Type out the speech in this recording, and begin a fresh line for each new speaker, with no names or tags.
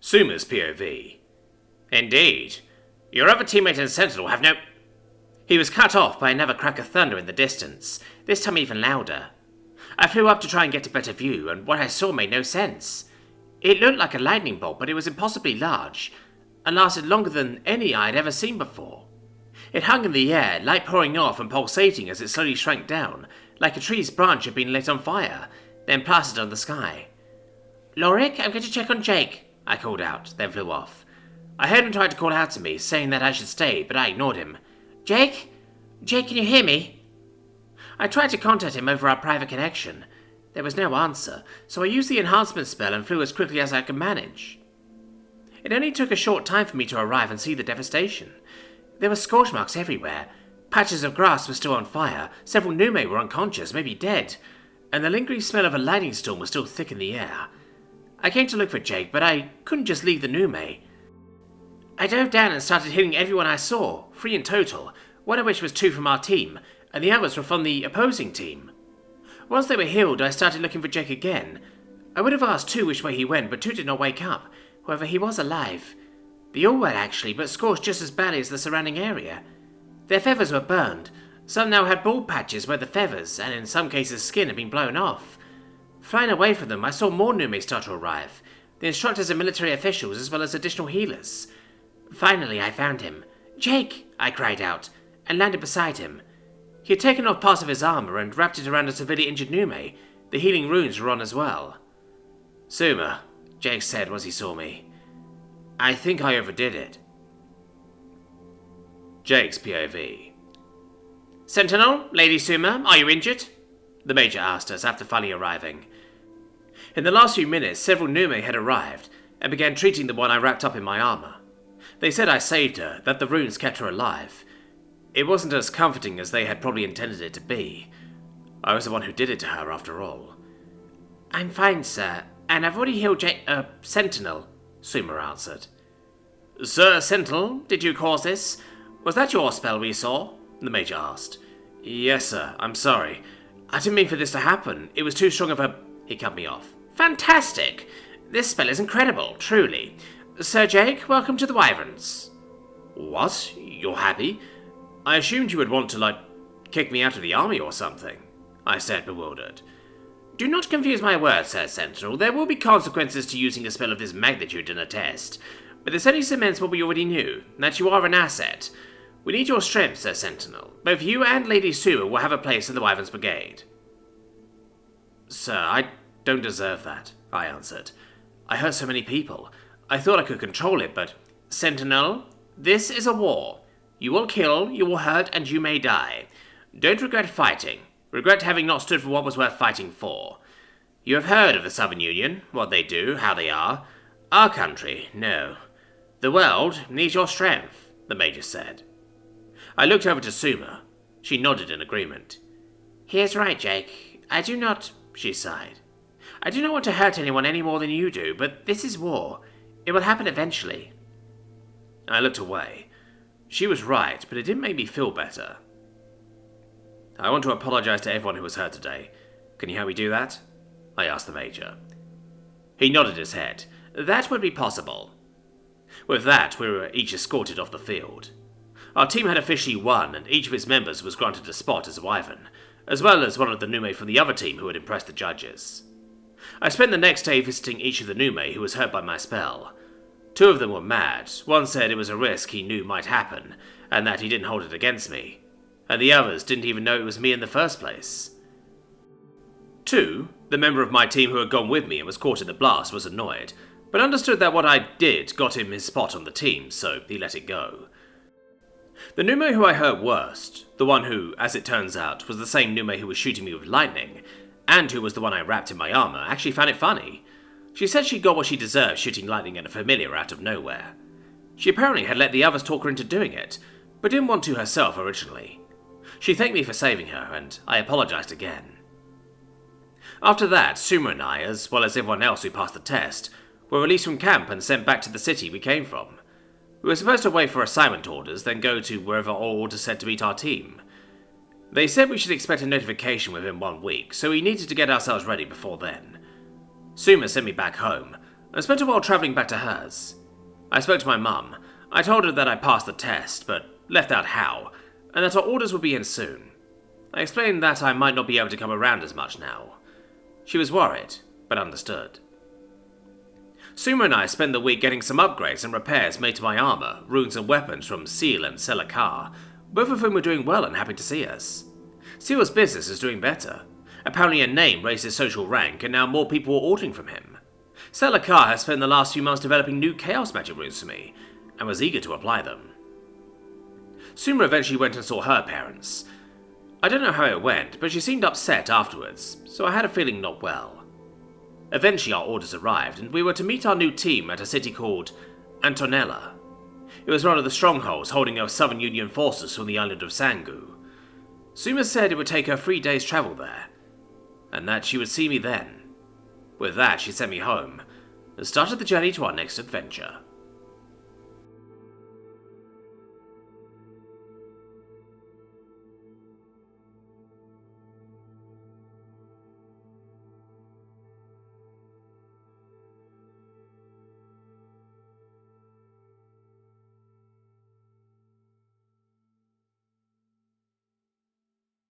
Suma's POV. Indeed. Your other teammate and Sentinel have no... He was cut off by another crack of thunder in the distance, this time even louder. I flew up to try and get a better view, and what I saw made no sense. It looked like a lightning bolt, but it was impossibly large, and lasted longer than any I had ever seen before. It hung in the air, light pouring off and pulsating as it slowly shrank down, like a tree's branch had been lit on fire, then plastered on the sky. "Riek, I'm going to check on Jake," I called out, then flew off. I heard him try to call out to me, saying that I should stay, but I ignored him. "Jake? Jake, can you hear me?" I tried to contact him over our private connection. There was no answer, so I used the enhancement spell and flew as quickly as I could manage. It only took a short time for me to arrive and see the devastation. There were scorch marks everywhere. Patches of grass were still on fire, several Nume were unconscious, maybe dead, and the lingering smell of a lightning storm was still thick in the air. I came to look for Jake, but I couldn't just leave the Nume. I dove down and started hitting everyone I saw, 3 in total, one of which was 2 from our team, and the others were from the opposing team. Once they were healed, I started looking for Jake again. I would have asked 2 which way he went, but 2 did not wake up. However, he was alive. They all were actually, but scorched just as badly as the surrounding area. Their feathers were burned. Some now had bald patches where the feathers, and in some cases skin, had been blown off. Flying away from them, I saw more Nume start to arrive, the instructors and military officials as well as additional healers. Finally, I found him. "Jake!" I cried out, and landed beside him. He had taken off part of his armor and wrapped it around a severely injured Nume. The healing runes were on as well. "Suma," Jake said once he saw me. "I think I overdid it." Jake's POV. "Sentinel, Lady Suma, are you injured?" the Major asked us after finally arriving. In the last few minutes, several Nume had arrived and began treating the one I wrapped up in my armor. They said I saved her, that the runes kept her alive. It wasn't as comforting as they had probably intended it to be. I was the one who did it to her, after all. "I'm fine, sir, and I've already healed Sentinel," Suma answered. "Sir Sentinel, did you cause this? Was that your spell we saw?" the Major asked. "Yes, sir. I'm sorry. I didn't mean for this to happen. It was too strong of a..." He cut me off. "Fantastic! This spell is incredible, truly. Sir Jake, welcome to the Wyverns." "What? You're happy? I assumed you would want to, kick me out of the army or something," I said, bewildered. "Do not confuse my words, Sir Sentinel. There will be consequences to using a spell of this magnitude in a test. But this only cements what we already knew, that you are an asset. We need your strength, Sir Sentinel. Both you and Lady Sue will have a place in the Wyverns Brigade." "Sir, I don't deserve that," I answered. "I hurt so many people. I thought I could control it, but..." "Sentinel, this is a war. You will kill, you will hurt, and you may die. Don't regret fighting. Regret having not stood for what was worth fighting for. You have heard of the Southern Union, what they do, how they are. Our country, no. The world needs your strength," the Major said. I looked over to Suma. She nodded in agreement. "He is right, Jake. I do not..." she sighed. "I do not want to hurt anyone any more than you do, but this is war. It will happen eventually." I looked away. She was right, but it didn't make me feel better. "I want to apologize to everyone who was hurt today. Can you help me do that?" I asked the Major. He nodded his head. "That would be possible." With that, we were each escorted off the field. Our team had officially won, and each of its members was granted a spot as a Wyvern, as well as one of the Nume from the other team who had impressed the judges. I spent the next day visiting each of the Nume who was hurt by my spell. 2 of them were mad. One said it was a risk he knew might happen, and that he didn't hold it against me, and the others didn't even know it was me in the first place. 2, the member of my team who had gone with me and was caught in the blast, was annoyed, but understood that what I did got him his spot on the team, so he let it go. The Nume who I hurt worst, the one who, as it turns out, was the same Nume who was shooting me with lightning, and who was the one I wrapped in my armor, actually found it funny. She said she got what she deserved shooting lightning at a familiar out of nowhere. She apparently had let the others talk her into doing it, but didn't want to herself originally. She thanked me for saving her, and I apologized again. After that, Suma and I, as well as everyone else who passed the test, were released from camp and sent back to the city we came from. We were supposed to wait for assignment orders, then go to wherever all orders said to meet our team. They said we should expect a notification within 1 week, so we needed to get ourselves ready before then. Suma sent me back home. I spent a while travelling back to hers. I spoke to my mum. I told her that I passed the test, but left out how, and that our orders would be in soon. I explained that I might not be able to come around as much now. She was worried, but understood. Suma and I spent the week getting some upgrades and repairs made to my armour, runes and weapons from Seal and Selakar, both of whom were doing well and happy to see us. Seal's business is doing better. Apparently a name raised his social rank, and now more people are ordering from him. Selakar has spent the last few months developing new chaos magic runes for me, and was eager to apply them. Suma eventually went and saw her parents. I don't know how it went, but she seemed upset afterwards, so I had a feeling not well. Eventually our orders arrived, and we were to meet our new team at a city called Antonella. It was one of the strongholds holding our Southern Union forces from the island of Sangu. Suma said it would take her 3 days' travel there, and that she would see me then. With that, she sent me home, and started the journey to our next adventure.